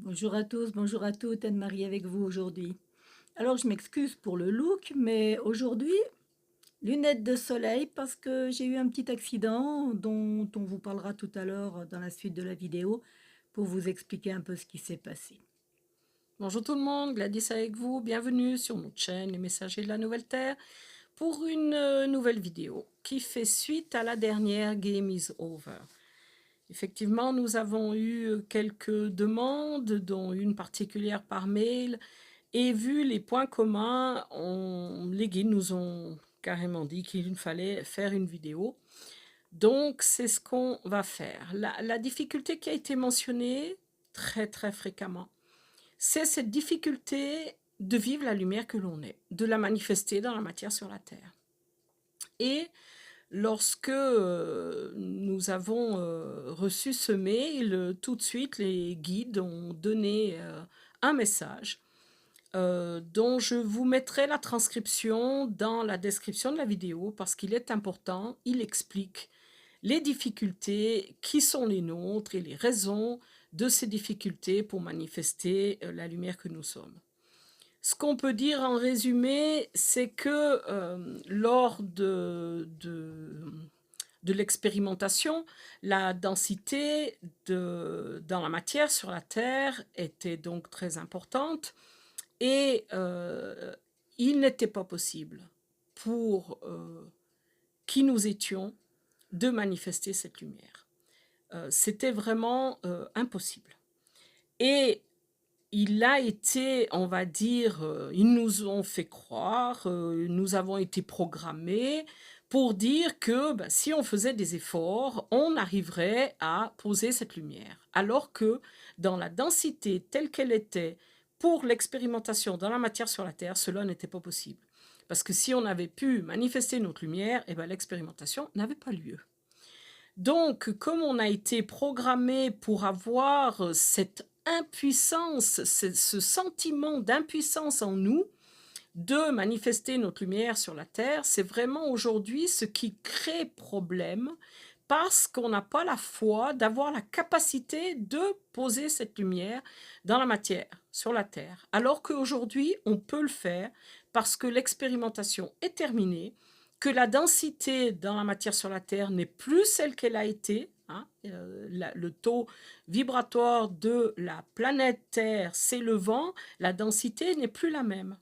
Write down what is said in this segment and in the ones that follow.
Bonjour à tous, bonjour à toutes, Anne-Marie avec vous aujourd'hui. Alors je m'excuse pour le look, mais aujourd'hui, lunettes de soleil parce que j'ai eu un petit accident dont on vous parlera tout à l'heure dans la suite de la vidéo pour vous expliquer un peu ce qui s'est passé. Bonjour tout le monde, Gladys avec vous, bienvenue sur notre chaîne Les Messagers de la Nouvelle Terre pour une nouvelle vidéo qui fait suite à la dernière Game is Over. Effectivement, nous avons eu quelques demandes, dont une particulière par mail, et vu les points communs, les guides nous ont carrément dit qu'il fallait faire une vidéo. Donc, c'est ce qu'on va faire. La difficulté qui a été mentionnée très fréquemment, c'est cette difficulté de vivre la lumière que l'on est, de la manifester dans la matière sur la Terre. Et lorsque nous avons reçu ce mail, tout de suite, les guides ont donné un message dont je vous mettrai la transcription dans la description de la vidéo parce qu'il est important, il explique les difficultés qui sont les nôtres et les raisons de ces difficultés pour manifester la lumière que nous sommes. Ce qu'on peut dire en résumé, c'est que lors de l'expérimentation, la densité dans la matière sur la Terre était donc très importante et il n'était pas possible pour qui nous étions de manifester cette lumière. C'était vraiment impossible. Et il a été, on va dire, ils nous ont fait croire, nous avons été programmés pour dire que si on faisait des efforts, on arriverait à poser cette lumière. Alors que dans la densité telle qu'elle était pour l'expérimentation dans la matière sur la Terre, cela n'était pas possible. Parce que si on avait pu manifester notre lumière, l'expérimentation n'avait pas lieu. Donc, comme on a été programmé pour avoir cette impuissance, ce sentiment d'impuissance en nous, de manifester notre lumière sur la Terre, c'est vraiment aujourd'hui ce qui crée problème parce qu'on n'a pas la foi d'avoir la capacité de poser cette lumière dans la matière, sur la Terre. Alors qu'aujourd'hui, on peut le faire parce que l'expérimentation est terminée, que la densité dans la matière sur la Terre n'est plus celle qu'elle a été. Le taux vibratoire de la planète Terre s'élevant, la densité n'est plus la même.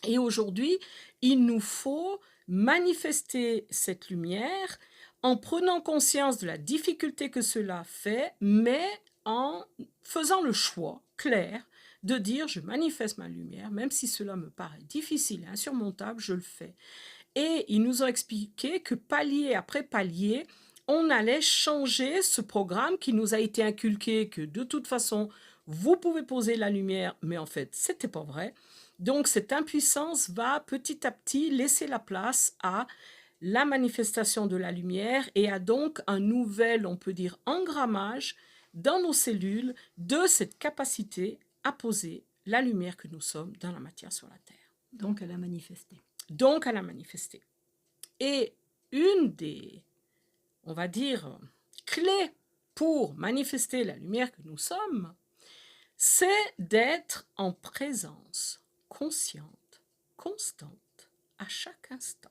Et aujourd'hui, il nous faut manifester cette lumière en prenant conscience de la difficulté que cela fait, mais en faisant le choix clair de dire je manifeste ma lumière, même si cela me paraît difficile et insurmontable, je le fais. Et ils nous ont expliqué que palier après palier, on allait changer ce programme qui nous a été inculqué, que de toute façon, vous pouvez poser la lumière, mais en fait, ce n'était pas vrai. Donc, cette impuissance va petit à petit laisser la place à la manifestation de la lumière et à donc un nouvel, on peut dire, engrammage dans nos cellules de cette capacité à poser la lumière que nous sommes dans la matière sur la Terre. Donc elle a manifesté. Donc, à la manifester. Et une des, on va dire, clés pour manifester la lumière que nous sommes, c'est d'être en présence consciente, constante, à chaque instant.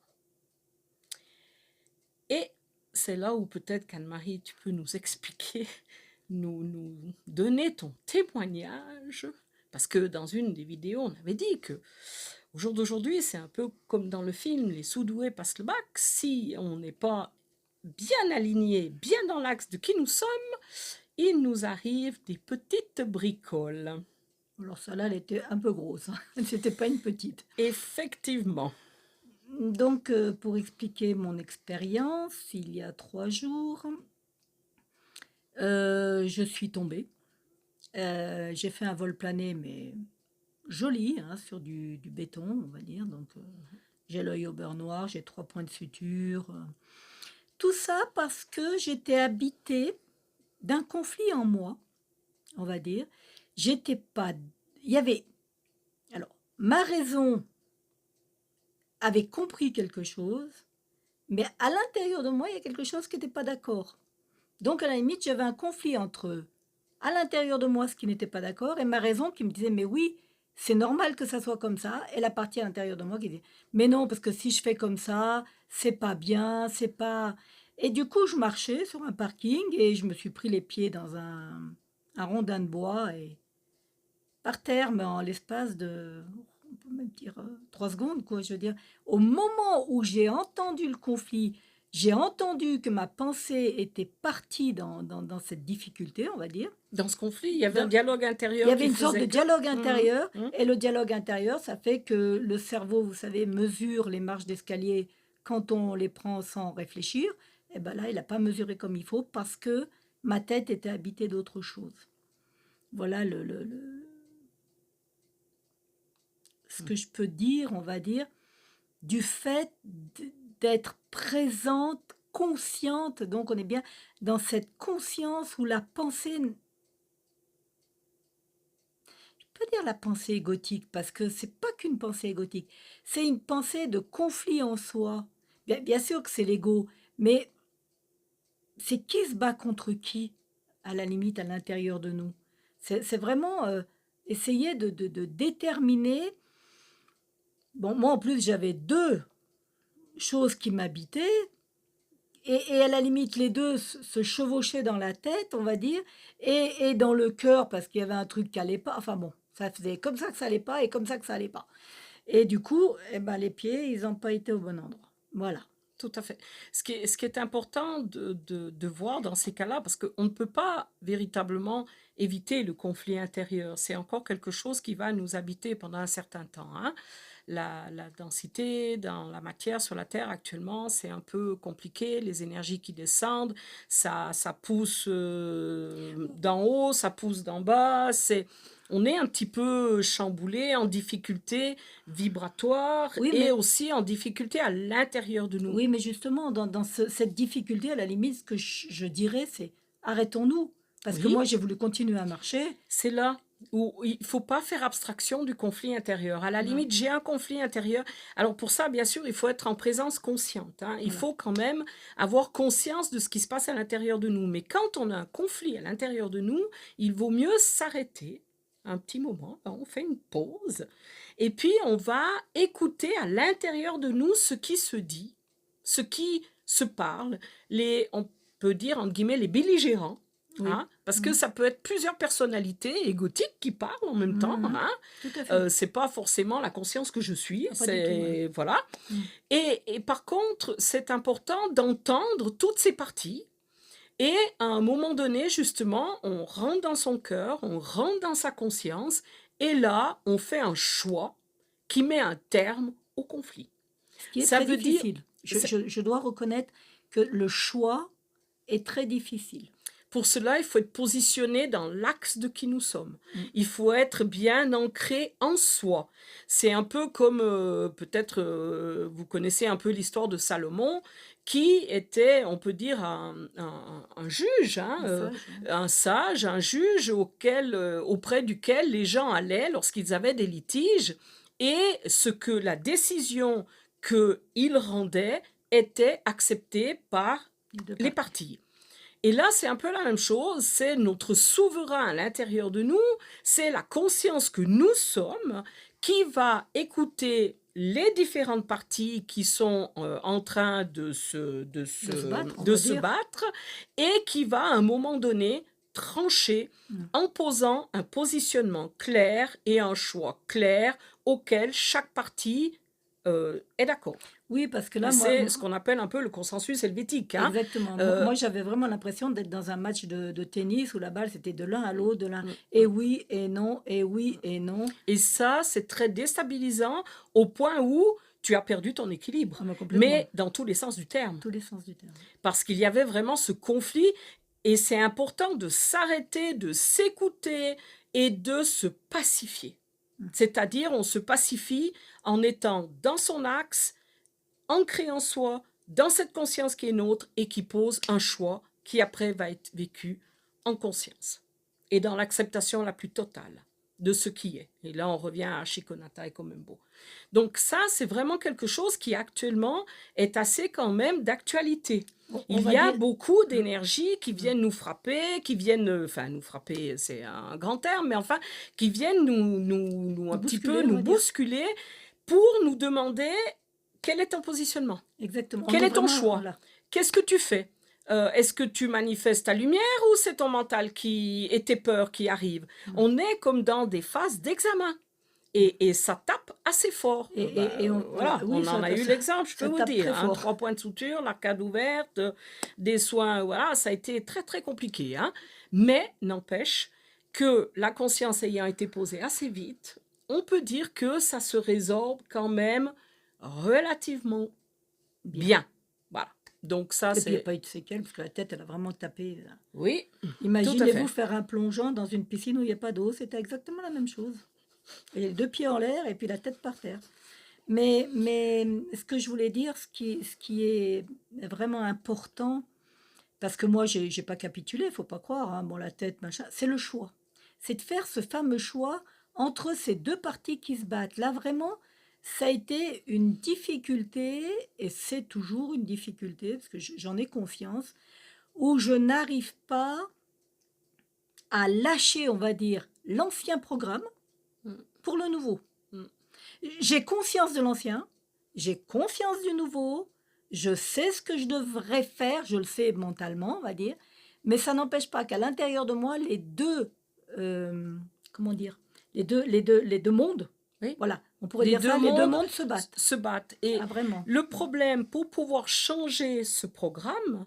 Et c'est là où peut-être qu'Anne-Marie, tu peux nous expliquer, nous donner ton témoignage, parce que dans une des vidéos, on avait dit que au jour d'aujourd'hui, c'est un peu comme dans le film Les sous-doués passent le bac. Si on n'est pas bien aligné, bien dans l'axe de qui nous sommes, il nous arrive des petites bricoles. Alors celle-là, elle était un peu grosse, hein. C'était pas une petite. Effectivement. Donc pour expliquer mon expérience, il y a 3 jours, je suis tombée. J'ai fait un vol plané, mais joli, hein, sur du béton, on va dire. Donc, j'ai l'œil au beurre noir, j'ai 3 points de suture. Tout ça parce que j'étais habitée d'un conflit en moi, on va dire. J'étais pas. Il y avait. Alors, ma raison avait compris quelque chose, mais à l'intérieur de moi, il y a quelque chose qui n'était pas d'accord. Donc, à la limite, j'avais un conflit entre à l'intérieur de moi ce qui n'était pas d'accord et ma raison qui me disait mais oui, c'est normal que ça soit comme ça et la partie à l'intérieur de moi qui disait mais non parce que si je fais comme ça, c'est pas bien, c'est pas et du coup je marchais sur un parking et je me suis pris les pieds dans un rondin de bois et par terre, mais en l'espace de, on peut même dire 3 secondes, quoi. Je veux dire, au moment où j'ai entendu le conflit, j'ai entendu que ma pensée était partie dans cette difficulté, on va dire. Dans ce conflit, il y avait un Dans- dialogue il y intérieur avait qui une sorte faisait de que... dialogue Mhm, intérieur, mhm. et le dialogue intérieur, ça fait que le cerveau, vous savez, mesure les marches d'escalier quand on les prend sans réfléchir. Et ben là, il n'a pas mesuré comme il faut parce que ma tête était habitée d'autre chose. Voilà ce que je peux dire, on va dire, du fait d'être présente, consciente. Donc on est bien dans cette conscience où la pensée, je peux dire la pensée égotique, parce que c'est pas qu'une pensée égotique, c'est une pensée de conflit en soi. Bien sûr que c'est l'ego, mais c'est qui se bat contre qui, à la limite, à l'intérieur de nous. C'est vraiment essayer de déterminer. Bon, moi en plus j'avais deux choses qui m'habitaient. Et à la limite, les deux se chevauchaient dans la tête, on va dire, et dans le cœur, parce qu'il y avait un truc qui allait pas. Enfin bon, ça faisait comme ça que ça allait pas et comme ça que ça allait pas. Et du coup, eh ben, les pieds, ils n'ont pas été au bon endroit. Voilà. Tout à fait. Ce qui est important de voir dans ces cas-là, parce qu'on ne peut pas véritablement éviter le conflit intérieur. C'est encore quelque chose qui va nous habiter pendant un certain temps, hein. La densité dans la matière sur la Terre actuellement, c'est un peu compliqué. Les énergies qui descendent, ça pousse d'en haut, ça pousse d'en bas. On est un petit peu chamboulé, en difficulté vibratoire Oui, et mais, aussi en difficulté à l'intérieur de nous. oui, mais justement, dans cette difficulté, à la limite, ce que je dirais, c'est arrêtons-nous. Parce que Oui, moi, j'ai voulu continuer à marcher. c'est là où il ne faut pas faire abstraction du conflit intérieur. À la Non, limite, j'ai un conflit intérieur. Alors pour ça, bien sûr, il faut être en présence consciente, hein. Il voilà. faut quand même avoir conscience de ce qui se passe à l'intérieur de nous. Mais quand on a un conflit à l'intérieur de nous, il vaut mieux s'arrêter un petit moment, on fait une pause, et puis on va écouter à l'intérieur de nous ce qui se dit, ce qui se parle, on peut dire entre guillemets les belligérants. Oui. Hein, parce que Mm. ça peut être plusieurs personnalités égotiques qui parlent en même temps. Mhm. Hein. Tout à fait. C'est pas forcément la conscience que je suis. Ah, pas du tout. Ouais. C'est voilà. Mm. Et par contre, c'est important d'entendre toutes ces parties. Et à un moment donné, justement, on rentre dans son cœur, on rentre dans sa conscience, et là, on fait un choix qui met un terme au conflit. Ce qui est Ça très veut dire, difficile. Je dois reconnaître que le choix est très difficile. pour cela, il faut être positionné dans l'axe de qui nous sommes. Mm. Il faut être bien ancré en soi. C'est un peu comme, peut-être, vous connaissez un peu l'histoire de Salomon, qui était, on peut dire, un juge, hein, Un sage. Ouais. un sage, un juge auprès duquel les gens allaient lorsqu'ils avaient des litiges, et ce que la décision qu'il rendait était acceptée par Les deux les parties. parties. Et là, c'est un peu la même chose, c'est notre souverain à l'intérieur de nous, c'est la conscience que nous sommes qui va écouter les différentes parties qui sont en train De se battre, on de va se dire. battre et qui va à un moment donné trancher Mm. en posant un positionnement clair et un choix clair auquel chaque partie est d'accord. Oui, parce que là, moi, C'est ce qu'on appelle un peu le consensus helvétique. Hein. exactement. Euh, Moi, j'avais vraiment l'impression d'être dans un match de tennis où la balle, c'était de l'un à l'autre, de l'un. mm, Et oui, et non, et oui, et non. Et ça, c'est très déstabilisant au point où tu as perdu ton équilibre, Ah, mais complètement. mais dans tous les sens du terme, Tous les sens du terme. parce qu'il y avait vraiment ce conflit, et c'est important de s'arrêter, de s'écouter et de se pacifier. Mm. C'est-à-dire, on se pacifie en étant dans son axe, ancré en soi, dans cette conscience qui est nôtre et qui pose un choix qui après va être vécu en conscience et dans l'acceptation la plus totale. de ce qui est. Et là, on revient à Shikonata et Komembo. Donc ça, c'est vraiment quelque chose qui actuellement est assez quand même d'actualité. On Il va y a dire, beaucoup d'énergies qui viennent nous frapper, qui viennent, enfin nous frapper, c'est un grand terme, mais enfin, qui viennent un petit peu bousculer, on nous va dire. bousculer pour nous demander quel est ton positionnement, Exactement. On quel est est ton vraiment choix, là. qu'est-ce que tu fais. Est-ce que tu manifestes ta lumière ou c'est ton mental et tes peurs qui arrivent? On est comme dans des phases d'examen. Et ça tape assez fort. Et Voilà, oui, on en a eu l'exemple, je peux ça vous tape dire. très Hein, fort. 3 points de suture, l'arcade ouverte, des soins, voilà, ça a été très très compliqué. Hein. Mais n'empêche que la conscience ayant été posée assez vite, on peut dire que ça se résorbe quand même relativement Bien. bien. Voilà. Donc ça, Et puis il n'y a c'est... pas eu de séquelles parce que la tête, elle a vraiment tapé. Oui, Imaginez-vous fait. faire un plongeon dans une piscine où il n'y a pas d'eau. C'était exactement la même chose. Il y a les 2 pieds en l'air et puis la tête par terre. Mais ce que je voulais dire, ce qui est vraiment important, parce que moi, j'ai pas capitulé, il faut pas croire, hein, bon, la tête, machin, c'est le choix. C'est de faire ce fameux choix entre ces 2 parties qui se battent. Là, vraiment, ça a été une difficulté, et c'est toujours une difficulté, parce que j'en ai confiance, où je n'arrive pas à lâcher, on va dire, l'ancien programme Mm. pour le nouveau. Mm. J'ai conscience de l'ancien, j'ai confiance du nouveau, je sais ce que je devrais faire, je le sais mentalement, on va dire, mais ça n'empêche pas qu'à l'intérieur de moi, les deux, comment dire, les deux mondes, Oui. voilà, on pourrait Les dire deux ça, les deux mondes mondes se battent. se battent. Et Ah, vraiment. le problème, pour pouvoir changer ce programme,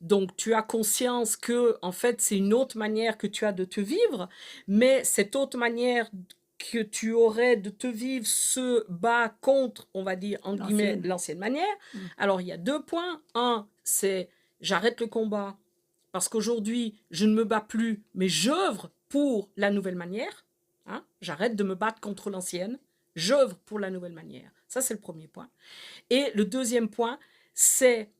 donc tu as conscience que, en fait, c'est une autre manière que tu as de te vivre, mais cette autre manière que tu aurais de te vivre se bat contre, on va dire, entre guillemets, L'ancienne. l'ancienne manière. Mm. Alors, il y a 2 points. Un, c'est j'arrête le combat parce qu'aujourd'hui, je ne me bats plus, mais j'œuvre pour la nouvelle manière. Hein. J'arrête de me battre contre l'ancienne. J'œuvre pour la nouvelle manière. Ça, c'est le premier point. Et le deuxième point, c'est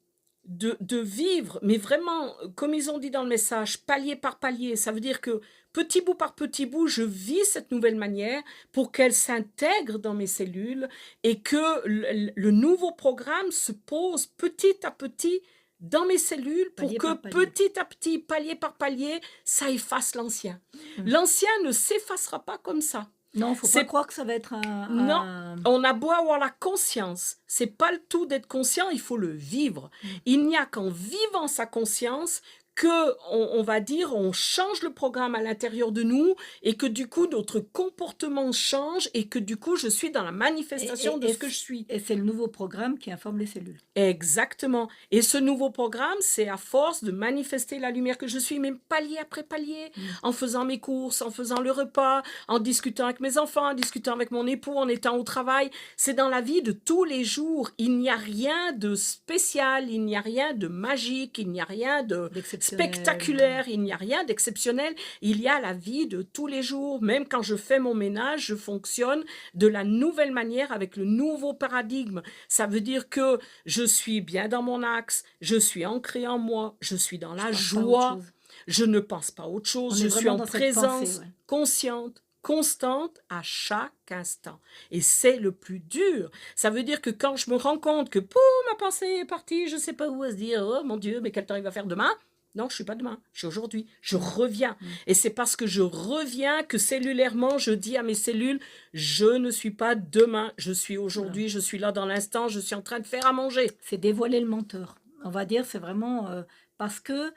de vivre, mais vraiment, comme ils ont dit dans le message, palier par palier. Ça veut dire que petit bout par petit bout, je vis cette nouvelle manière pour qu'elle s'intègre dans mes cellules et que le nouveau programme se pose petit à petit dans mes cellules pour Palier que par palier. petit à petit, palier par palier, ça efface l'ancien. Mm. L'ancien ne s'effacera pas comme ça. Non, faut pas croire que ça va être Non, on a beau avoir la conscience, c'est pas le tout d'être conscient, il faut le vivre. Il n'y a qu'en vivant sa conscience que on va dire on change le programme à l'intérieur de nous et que du coup notre comportement change et que du coup je suis dans la manifestation de ce que je suis. Et c'est le nouveau programme qui informe les cellules. Exactement. Et ce nouveau programme, c'est à force de manifester la lumière que je suis, même palier après palier, en faisant mes courses, en faisant le repas, en discutant avec mes enfants, en discutant avec mon époux, en étant au travail. C'est dans la vie de tous les jours. Il n'y a rien de spécial, il n'y a rien de magique, il n'y a rien de spectaculaire, il n'y a rien d'exceptionnel. Il y a la vie de tous les jours. Même quand je fais mon ménage, je fonctionne de la nouvelle manière avec le nouveau paradigme. Ça veut dire que je suis bien dans mon axe, je suis ancré en moi, je suis dans la joie, je ne pense pas à autre chose, je suis en présence consciente, constante à chaque instant. Et c'est le plus dur. Ça veut dire que quand je me rends compte que ma pensée est partie, je ne sais pas où elle se dit, oh mon Dieu, mais quel temps il va faire demain? Non, je ne suis pas demain, je suis aujourd'hui, je reviens. Et c'est parce que je reviens que cellulairement, je dis à mes cellules, je ne suis pas demain, je suis aujourd'hui, je suis là dans l'instant, je suis en train de faire à manger. C'est dévoiler le menteur. On va dire, c'est vraiment parce que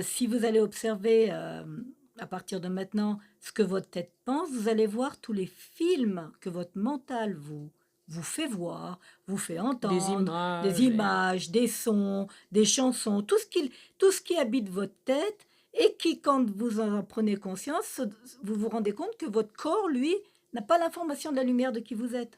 si vous allez observer à partir de maintenant ce que votre tête pense, vous allez voir tous les films que votre mental vous fait voir, vous fait entendre, des images, des sons, des chansons, tout ce qui habite votre tête et qui, quand vous en prenez conscience, vous vous rendez compte que votre corps, lui, n'a pas l'information de la lumière de qui vous êtes.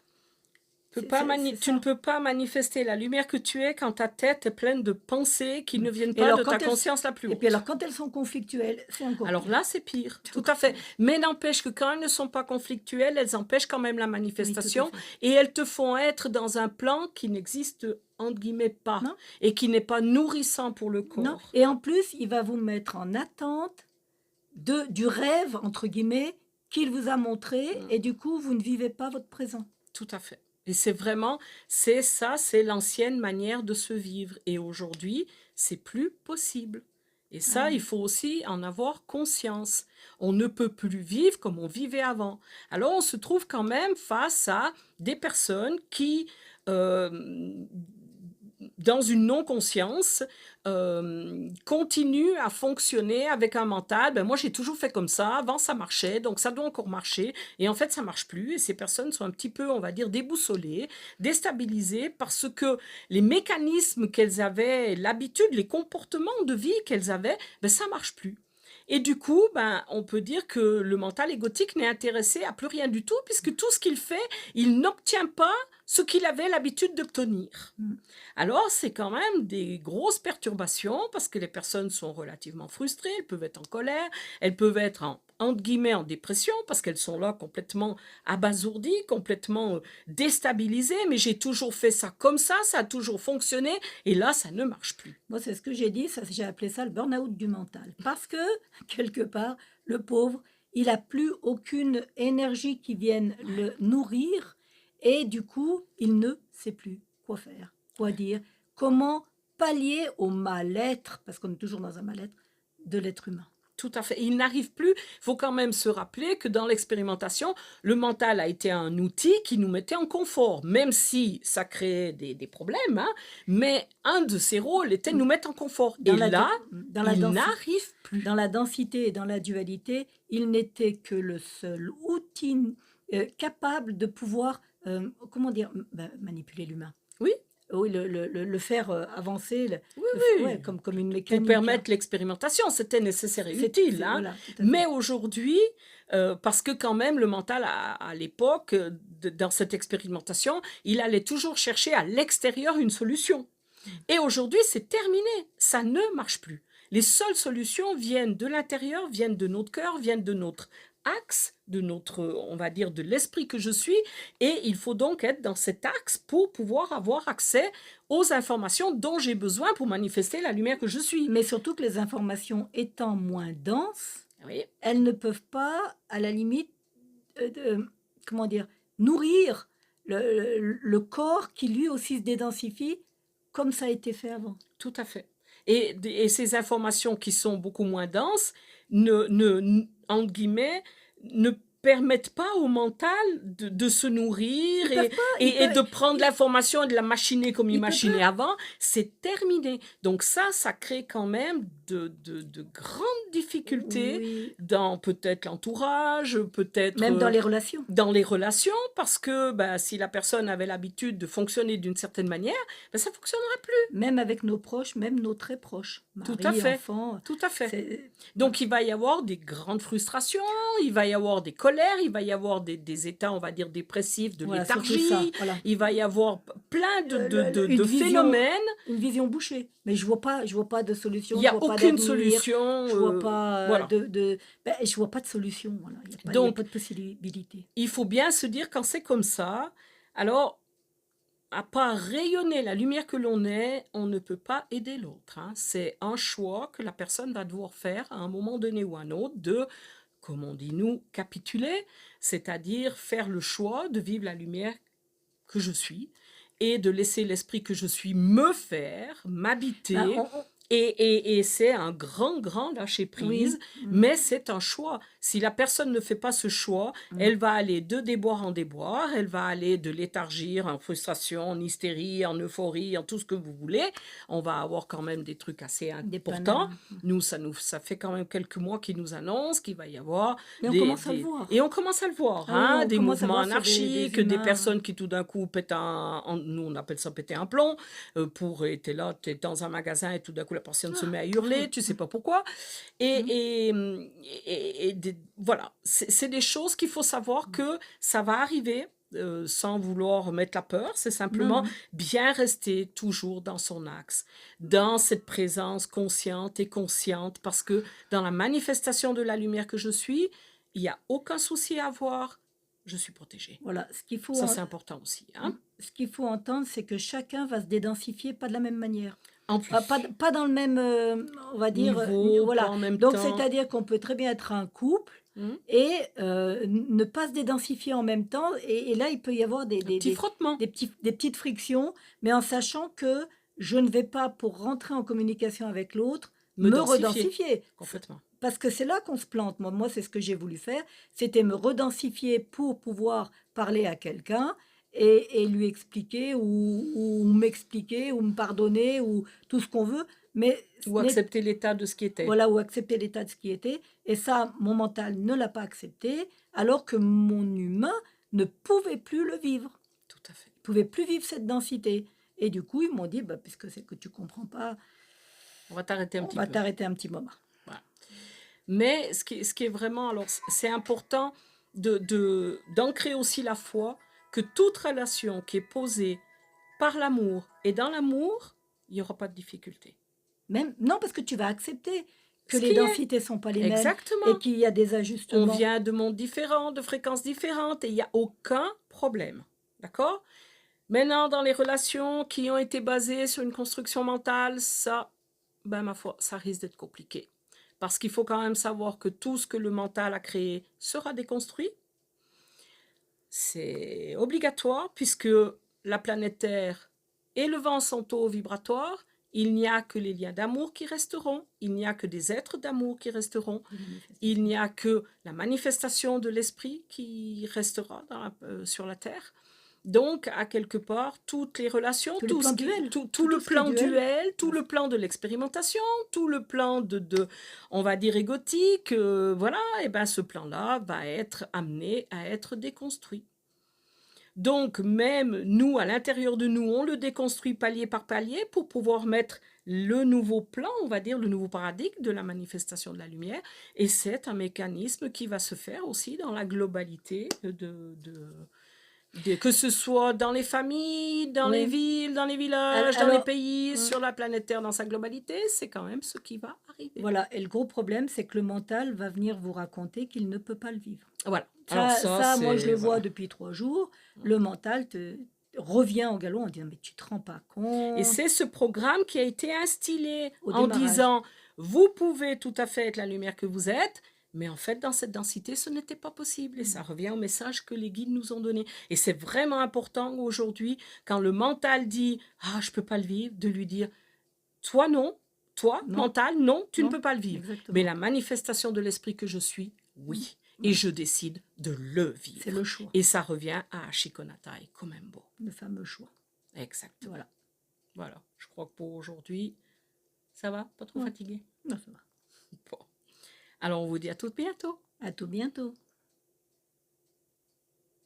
Tu ne peux pas manifester la lumière que tu es quand ta tête est pleine de pensées qui ne viennent pas de ta conscience la plus haute. Et puis alors, quand elles sont conflictuelles, c'est encore alors pire. là, c'est pire, tout à fait. Mais n'empêche que quand elles ne sont pas conflictuelles, elles empêchent quand même la manifestation et elles te font être dans un plan qui n'existe entre guillemets pas et qui n'est pas nourrissant pour le corps. Non. Et en plus, il va vous mettre en attente du rêve, entre guillemets, qu'il vous a montré Mm. et du coup, vous ne vivez pas votre présent. Tout à fait. Et c'est vraiment, c'est ça, c'est l'ancienne manière de se vivre. Et aujourd'hui, c'est plus possible. Et Ah ça, il oui. faut aussi en avoir conscience. On ne peut plus vivre comme on vivait avant. Alors, on se trouve quand même face à des personnes qui, euh, dans une non-conscience, continuent à fonctionner avec un mental. Ben moi, j'ai toujours fait comme ça. Avant, ça marchait, donc ça doit encore marcher. Et en fait, ça marche plus. Et ces personnes sont un petit peu, on va dire, déboussolées, déstabilisées parce que les mécanismes qu'elles avaient, l'habitude, les comportements de vie qu'elles avaient, ben ça marche plus. Et du coup, ben, on peut dire que le mental égotique n'est intéressé à plus rien du tout, puisque tout ce qu'il fait, il n'obtient pas ce qu'il avait l'habitude d'obtenir. Mm. Alors, c'est quand même des grosses perturbations parce que les personnes sont relativement frustrées, elles peuvent être en colère, elles peuvent être entre guillemets en dépression parce qu'elles sont là complètement abasourdies, complètement déstabilisées, mais j'ai toujours fait ça comme ça a toujours fonctionné et là, ça ne marche plus. Moi, c'est ce que j'ai dit, ça, j'ai appelé ça le burn-out du mental. Parce que, quelque part, le pauvre, il n'a plus aucune énergie qui vienne le nourrir et du coup, il ne sait plus quoi faire, quoi dire, comment pallier au mal-être, parce qu'on est toujours dans un mal-être, de l'être humain. Tout à fait. Il n'arrive plus. Il faut quand même se rappeler que dans l'expérimentation, le mental a été un outil qui nous mettait en confort, même si ça créait des problèmes. Hein, mais un de ses rôles était de nous mettre en confort. Dans et la, là, dans la il densi- n'arrive plus. dans la densité et dans la dualité, il n'était que le seul outil capable de pouvoir, comment dire, manipuler l'humain. Oui, Oui, le faire avancer, oui, ouais, oui. comme une Pour mécanique. permettre l'expérimentation, c'était nécessaire et utile. Hein. Voilà, tout à Mais fait. aujourd'hui, parce que quand même le mental à l'époque, dans cette expérimentation, il allait toujours chercher à l'extérieur une solution. Et aujourd'hui, c'est terminé. Ça ne marche plus. Les seules solutions viennent de l'intérieur, viennent de notre cœur, viennent de notre axe, de notre, on va dire, de l'esprit que je suis. Et il faut donc être dans cet axe pour pouvoir avoir accès aux informations dont j'ai besoin pour manifester la lumière que je suis. Mais surtout que les informations étant moins denses, Oui, elles ne peuvent pas, à la limite, comment dire, nourrir le corps qui lui aussi se dédensifie comme ça a été fait avant. tout à fait. Et ces informations qui sont beaucoup moins denses, entre guillemets, ne permettent pas au mental de se nourrir Ils peuvent pas, ils et de peuvent, prendre l'information et de la machiner comme il il peut machinait pas. avant. C'est terminé. Donc ça crée quand même de grandes difficultés Oui, dans peut-être l'entourage, peut-être même dans les relations. dans les relations, parce que bah, si la personne avait l'habitude de fonctionner d'une certaine manière, bah, ça ne fonctionnerait plus. Même avec nos proches, même nos très proches. Tout à Mari, fait. enfant, Tout à fait. c'est... Donc, il va y avoir des grandes frustrations, il va y avoir des colères, il va y avoir des états, on va dire, dépressifs, de Voilà, surtout ça. léthargie, Voilà. il va y avoir plein Une de vision, phénomènes. une vision bouchée. Mais je vois pas de solution, Il n'y je a vois pas aucune d'avenir, solution. je vois pas Voilà. je vois pas de solution. Voilà. Il y a Donc, pas de possibilité. il faut bien se dire quand c'est comme ça, alors, à part rayonner la lumière que l'on est, on ne peut pas aider l'autre. Hein. C'est un choix que la personne va devoir faire à un moment donné ou à un autre de, comme on dit nous, capituler, c'est-à-dire faire le choix de vivre la lumière que je suis et de laisser l'esprit que je suis me faire, m'habiter. Ben, Et c'est un grand lâcher-prise, oui. mais c'est un choix. Si la personne ne fait pas ce choix, elle va aller de déboire en déboire, elle va aller de léthargie en frustration, en hystérie, en euphorie, en tout ce que vous voulez. On va avoir quand même des trucs assez importants. Nous, ça fait quand même quelques mois qu'ils nous annoncent qu'il va y avoir Mais on commence à le voir. Et on commence à le voir, Ah oui, hein, on des commence à mouvements voir sur anarchiques, des des humains. personnes qui tout d'un coup pètent nous on appelle ça péter un plomb, t'es là, t'es dans un magasin et tout d'un coup la personne se met à hurler, tu sais pas pourquoi. Voilà, c'est des choses qu'il faut savoir que ça va arriver. Sans vouloir mettre la peur, c'est simplement bien rester toujours dans son axe, dans cette présence consciente et consciente, parce que dans la manifestation de la lumière que je suis, il n'y a aucun souci à avoir, je suis protégée. Voilà, ce qu'il faut ça c'est important aussi. Hein? Ce qu'il faut entendre, c'est que chacun va se dédensifier pas de la même manière. En plus. Pas dans le même, on va dire, niveau, voilà. pas en même Donc temps. c'est-à-dire qu'on peut très bien être un couple Mhm. et ne pas se dédensifier en même temps. Et là, il peut y avoir Un petit frottement. des petites frictions, mais en sachant que je ne vais pas, pour rentrer en communication avec l'autre, Me me densifier redensifier. complètement. Parce que c'est là qu'on se plante. Moi, c'est ce que j'ai voulu faire. C'était me redensifier pour pouvoir parler à quelqu'un et lui expliquer ou m'expliquer ou me pardonner ou tout ce qu'on veut. Mais Ou accepter l'état de ce qui était. voilà, ou accepter l'état de ce qui était. Et ça, mon mental ne l'a pas accepté, alors que mon humain ne pouvait plus le vivre. Tout à fait. Il ne pouvait plus vivre cette densité. Et du coup, ils m'ont dit, bah, puisque c'est que tu ne comprends pas, On va t'arrêter un on petit va peu. t'arrêter un petit moment. Voilà. Mais ce qui est vraiment, alors c'est important d'ancrer aussi la foi que toute relation qui est posée par l'amour et dans l'amour, il n'y aura pas de difficulté. Même, non, parce que tu vas accepter que Ce les qui est, densités ne sont pas les mêmes et exactement. qu'il y a des On ajustements. vient de mondes différents, de fréquences différentes et il n'y a aucun problème. D'accord? Maintenant, dans les relations qui ont été basées sur une construction mentale, ça, ben ma foi, ça risque d'être compliqué. Parce qu'il faut quand même savoir que tout ce que le mental a créé sera déconstruit. C'est obligatoire puisque la planète Terre et le vent sont au vibratoire. Il n'y a que les liens d'amour qui resteront. Il n'y a que des êtres d'amour qui resteront. Il n'y a que la manifestation de l'esprit qui restera sur la Terre. Donc, à quelque part, toutes les relations, Tout le plan duel. tout le ce qui est plan duel, tout le plan de l'expérimentation, tout le plan on va dire, égotique, voilà, et ben ce plan-là va être amené à être déconstruit. Donc, même nous, à l'intérieur de nous, on le déconstruit palier par palier pour pouvoir mettre le nouveau plan, on va dire, le nouveau paradigme de la manifestation de la lumière. Et c'est un mécanisme qui va se faire aussi dans la globalité que ce soit dans les familles, dans les villes, dans les villages, dans les pays, sur la planète Terre dans sa globalité, c'est quand même ce qui va arriver. Voilà, et le gros problème, c'est que le mental va venir vous raconter qu'il ne peut pas le vivre. Voilà. Ça, moi, je le vois depuis 3 jours. Le mental revient au galop en disant, mais tu te rends pas compte. Et c'est ce programme qui a été instillé en disant, vous pouvez tout à fait être la lumière que vous êtes, mais en fait, dans cette densité, ce n'était pas possible. Et ça revient au message que les guides nous ont donné. Et c'est vraiment important aujourd'hui, quand le mental dit « Ah, je ne peux pas le vivre », de lui dire « Toi, non. Toi, mental, non, tu ne peux pas le vivre. Exactement. Mais la manifestation de l'esprit que je suis, oui. Et je décide de le vivre. » C'est le choix. Et ça revient à Ashikonatai et Komembo. Le fameux choix. Exactement. Voilà. Je crois que pour aujourd'hui, ça va? Pas trop fatigué? Non, ça va. Bon. Alors, on vous dit à tout bientôt. À tout bientôt.